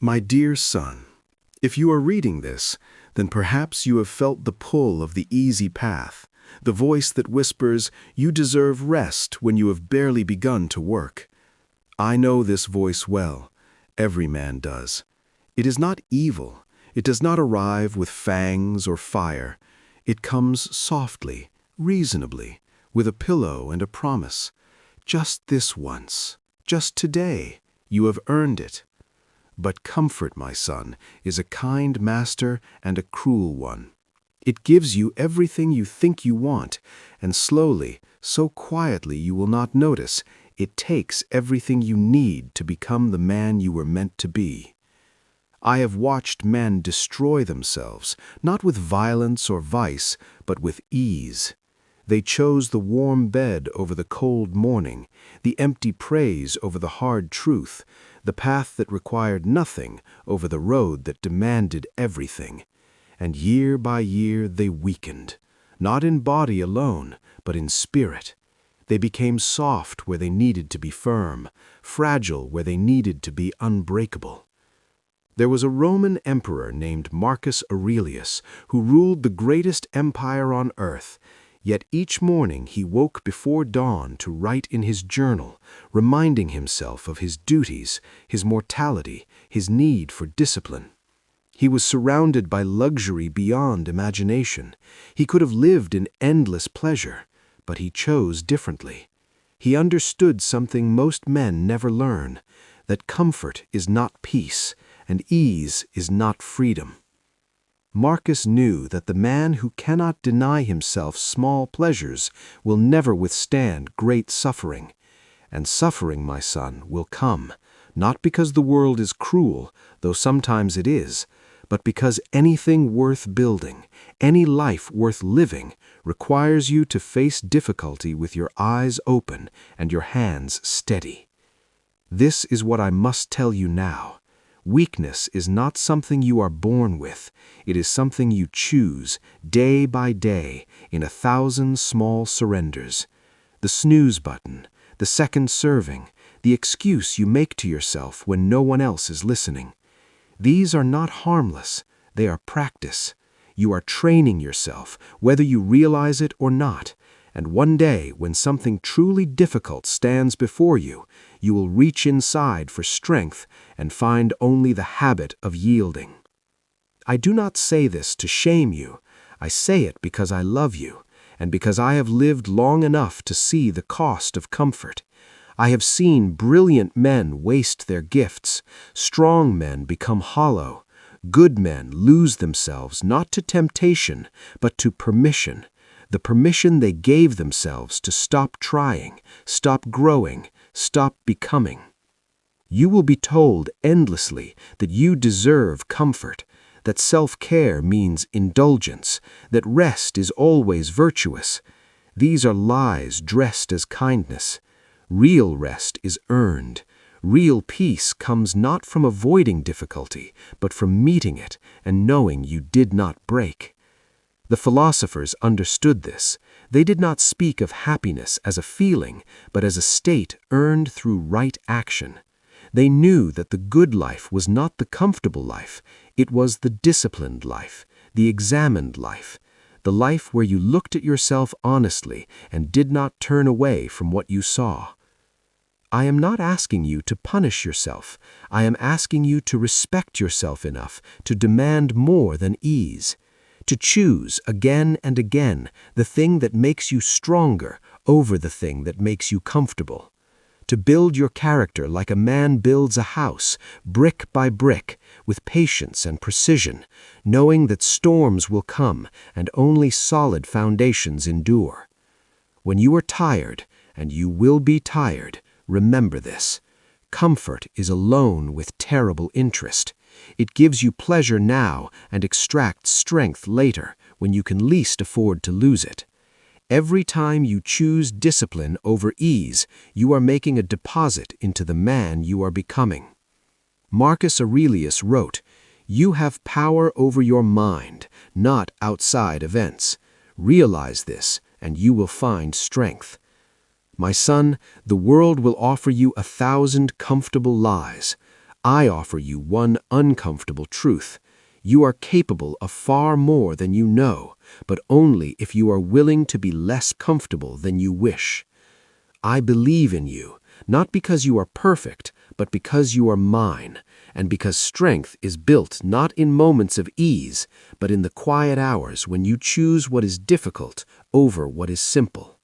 My dear son, if you are reading this, then perhaps you have felt the pull of the easy path, the voice that whispers, "You deserve rest," when you have barely begun to work. I know this voice well. Every man does. It is not evil. It does not arrive with fangs or fire. It comes softly, reasonably, with a pillow and a promise. Just this once, just today, you have earned it. But comfort, my son, is a kind master and a cruel one. It gives you everything you think you want, and slowly, so quietly you will not notice, it takes everything you need to become the man you were meant to be. I have watched men destroy themselves, not with violence or vice, but with ease. They chose the warm bed over the cold morning, the empty praise over the hard truth, the path that required nothing over the road that demanded everything. And year by year they weakened, not in body alone, but in spirit. They became soft where they needed to be firm, fragile where they needed to be unbreakable. There was a Roman emperor named Marcus Aurelius who ruled the greatest empire on earth. Yet each morning he woke before dawn to write in his journal, reminding himself of his duties, his mortality, his need for discipline. He was surrounded by luxury beyond imagination. He could have lived in endless pleasure, but he chose differently. He understood something most men never learn, that comfort is not peace, and ease is not freedom. Marcus knew that the man who cannot deny himself small pleasures will never withstand great suffering. And suffering, my son, will come, not because the world is cruel, though sometimes it is, but because anything worth building, any life worth living, requires you to face difficulty with your eyes open and your hands steady. This is what I must tell you now. Weakness is not something you are born with. It is something you choose, day by day, in 1,000 small surrenders. The snooze button, the second serving, the excuse you make to yourself when no one else is listening. These are not harmless. They are practice. You are training yourself, whether you realize it or not. And one day, when something truly difficult stands before you, you will reach inside for strength and find only the habit of yielding. I do not say this to shame you. I say it because I love you, and because I have lived long enough to see the cost of comfort. I have seen brilliant men waste their gifts, strong men become hollow, good men lose themselves not to temptation, but to permission. The permission they gave themselves to stop trying, stop growing, stop becoming. You will be told endlessly that you deserve comfort, that self-care means indulgence, that rest is always virtuous. These are lies dressed as kindness. Real rest is earned. Real peace comes not from avoiding difficulty, but from meeting it and knowing you did not break. The philosophers understood this. They did not speak of happiness as a feeling, but as a state earned through right action. They knew that the good life was not the comfortable life. It was the disciplined life, the examined life, the life where you looked at yourself honestly and did not turn away from what you saw. I am not asking you to punish yourself. I am asking you to respect yourself enough to demand more than ease. To choose again and again the thing that makes you stronger over the thing that makes you comfortable. To build your character like a man builds a house, brick by brick, with patience and precision, knowing that storms will come and only solid foundations endure. When you are tired, and you will be tired, remember this. Comfort is a loan with terrible interest. It gives you pleasure now and extracts strength later, when you can least afford to lose it. Every time you choose discipline over ease, you are making a deposit into the man you are becoming. Marcus Aurelius wrote, "You have power over your mind, not outside events. Realize this, and you will find strength." My son, the world will offer you 1,000 comfortable lies. I offer you one uncomfortable truth. You are capable of far more than you know, but only if you are willing to be less comfortable than you wish. I believe in you, not because you are perfect, but because you are mine, and because strength is built not in moments of ease, but in the quiet hours when you choose what is difficult over what is simple.